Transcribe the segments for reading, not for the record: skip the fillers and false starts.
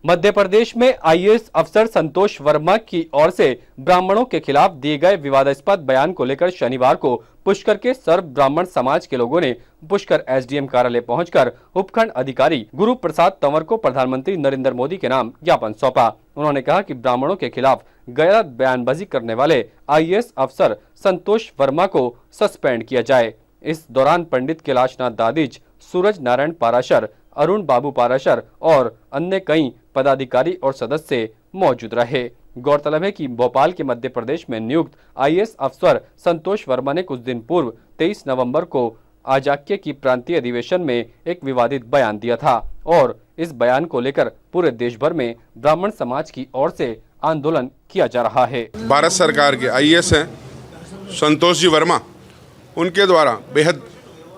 मध्य प्रदेश में आईएएस अफसर संतोष वर्मा की ओर से ब्राह्मणों के खिलाफ दिए गए विवादास्पद बयान को लेकर शनिवार को पुष्कर के सर्व ब्राह्मण समाज के लोगों ने पुष्कर एसडीएम कार्यालय पहुंचकर उपखंड अधिकारी गुरु प्रसाद तंवर को प्रधानमंत्री नरेंद्र मोदी के नाम ज्ञापन सौंपा। उन्होंने कहा कि ब्राह्मणों के खिलाफ गलत बयानबाजी करने वाले आईएएस अफसर संतोष वर्मा को सस्पेंड किया जाए। इस दौरान पंडित कैलाशनाथ दादिज, सूरज नारायण पाराशर, अरुण बाबू पाराशर और अन्य कई पदाधिकारी और सदस्य मौजूद रहे। गौरतलब है कि भोपाल के मध्य प्रदेश में नियुक्त आईएएस अफसर संतोष वर्मा ने कुछ दिन पूर्व 23 नवंबर को आजाक्य की प्रांतीय अधिवेशन में एक विवादित बयान दिया था और इस बयान को लेकर पूरे देश भर में ब्राह्मण समाज की ओर से आंदोलन किया जा रहा है। भारत सरकार के आईएएस हैं संतोष जी वर्मा, उनके द्वारा बेहद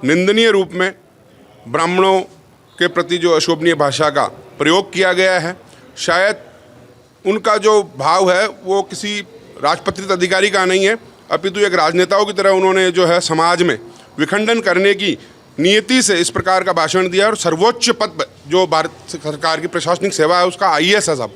निंदनीय रूप में ब्राह्मणों के प्रति जो अशोभनीय भाषा का प्रयोग किया गया है। शायद उनका जो भाव है वो किसी राजपत्रित अधिकारी का नहीं है, अपितु एक राजनेताओं की तरह उन्होंने जो है समाज में विखंडन करने की नियति से इस प्रकार का भाषण दिया। और सर्वोच्च पद पर जो भारत सरकार की प्रशासनिक सेवा है उसका आईएएस है सब,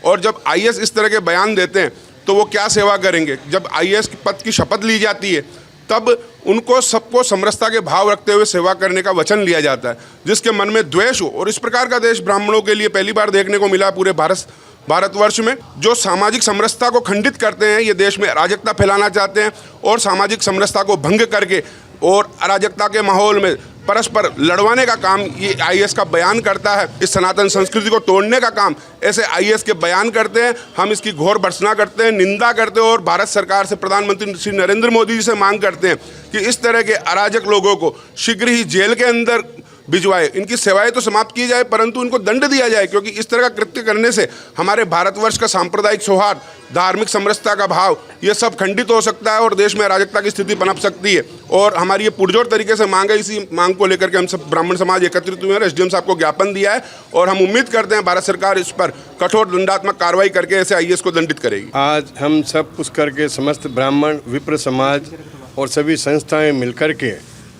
और जब आईएएस इस तरह के बयान देते हैं तो वो क्या सेवा करेंगे। जब आईएएस पद की शपथ ली जाती है तब उनको सबको समरसता के भाव रखते हुए सेवा करने का वचन लिया जाता है। जिसके मन में द्वेष हो, और इस प्रकार का देश ब्राह्मणों के लिए पहली बार देखने को मिला पूरे भारतवर्ष में, जो सामाजिक समरसता को खंडित करते हैं, ये देश में अराजकता फैलाना चाहते हैं और सामाजिक समरसता को भंग करके और अराजकता के माहौल में परस्पर लड़वाने का काम ये आईएएस का बयान करता है। इस सनातन संस्कृति को तोड़ने का काम ऐसे आईएएस के बयान करते हैं। हम इसकी घोर भर्त्सना करते हैं, निंदा करते हैं और भारत सरकार से, प्रधानमंत्री श्री नरेंद्र मोदी जी से मांग करते हैं कि इस तरह के अराजक लोगों को शीघ्र ही जेल के अंदर भिजवाए, इनकी सेवाएं तो समाप्त की जाए परंतु उनको दंड दिया जाए, क्योंकि इस तरह का कृत्य करने से हमारे भारतवर्ष का सांप्रदायिक सौहार्द, धार्मिक समरसता का भाव, ये सब खंडित हो सकता है और देश में अराजकता की स्थिति पनप सकती है। और हमारी ये पुरजोर तरीके से मांग है। इसी मांग को लेकर के हम सब ब्राह्मण समाज एकत्रित हुए हैं, एसडीएम साहब को ज्ञापन दिया है और हम उम्मीद करते हैं भारत सरकार इस पर कठोर दंडात्मक कार्रवाई करके ऐसे आईएएस को दंडित करेगी। आज हम सब पुष्कर के समस्त ब्राह्मण, विप्र समाज और सभी संस्थाएं मिलकर के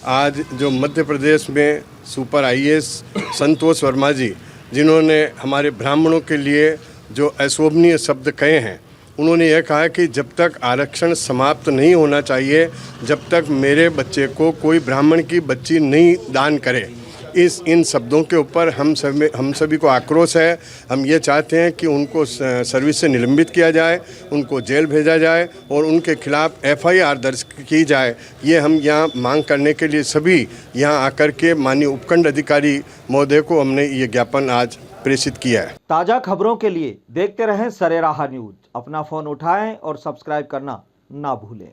आज जो मध्य प्रदेश में सुपर आईएएस संतोष वर्मा जी, जिन्होंने हमारे ब्राह्मणों के लिए जो अशोभनीय शब्द कहे हैं, उन्होंने यह कहा कि जब तक आरक्षण समाप्त नहीं होना चाहिए, जब तक मेरे बच्चे को कोई ब्राह्मण की बच्ची नहीं दान करे। इन शब्दों के ऊपर हम सभी को आक्रोश है। हम ये चाहते हैं कि उनको सर्विस से निलंबित किया जाए, उनको जेल भेजा जाए और उनके खिलाफ एफआईआर दर्ज की जाए। ये हम यहाँ मांग करने के लिए सभी यहाँ आकर के माननीय उपखंड अधिकारी महोदय को हमने ये ज्ञापन आज प्रेषित किया है। ताज़ा खबरों के लिए देखते रहें सरेराह न्यूज। अपना फ़ोन उठाएं और सब्सक्राइब करना ना भूलें।